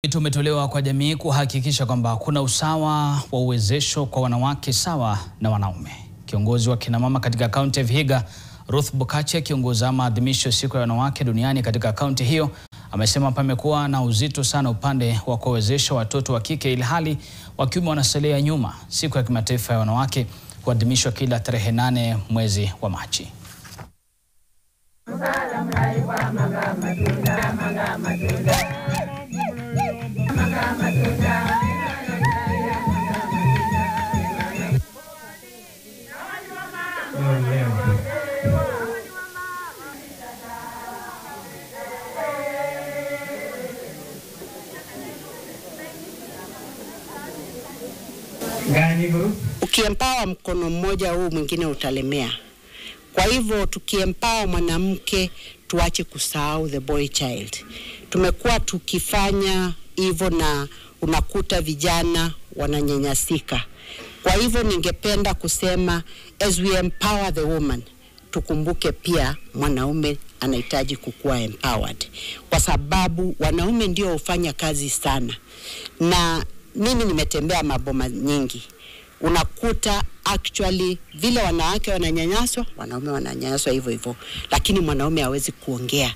Wito umetolewa kwa jamii kuhakikisha kwamba kuna usawa wa uwezesho kwa wanawake sawa na wanaume. Kiongozi wa kina mama katika kaunti ya Vihiga, Ruth Bokachi, akiongoza maadhimisho siku ya wanawake duniani katika kaunti hiyo, amesema pamekuwa na uzito sana upande wa kuwezesha watoto wa kike ilhali wa kiume wanasalia nyuma. Siku ya kimataifa ya wanawake huadhimishwa kila tarehe 8 mwezi wa Machi. Ukiempower mkono mmoja huu mwingine utalemea. Kwa hivyo tukiempower mwanamke tuache kusahau the boy child. Tumekuwa tukifanya hivyo na unakuta vijana wananyanyasika. Kwa hivyo ningependa kusema as we empower the woman, tukumbuke pia mwanaume anahitaji kukua empowered. Kwa sababu wanaume ndio hufanya kazi sana. Na mimi nimetembea maboma nyingi. Unakuta actually vile wanawake wananyanyaswa, wanaume wananyanyaswa hivyo hivyo, lakini mwanaume hawezi kuongea.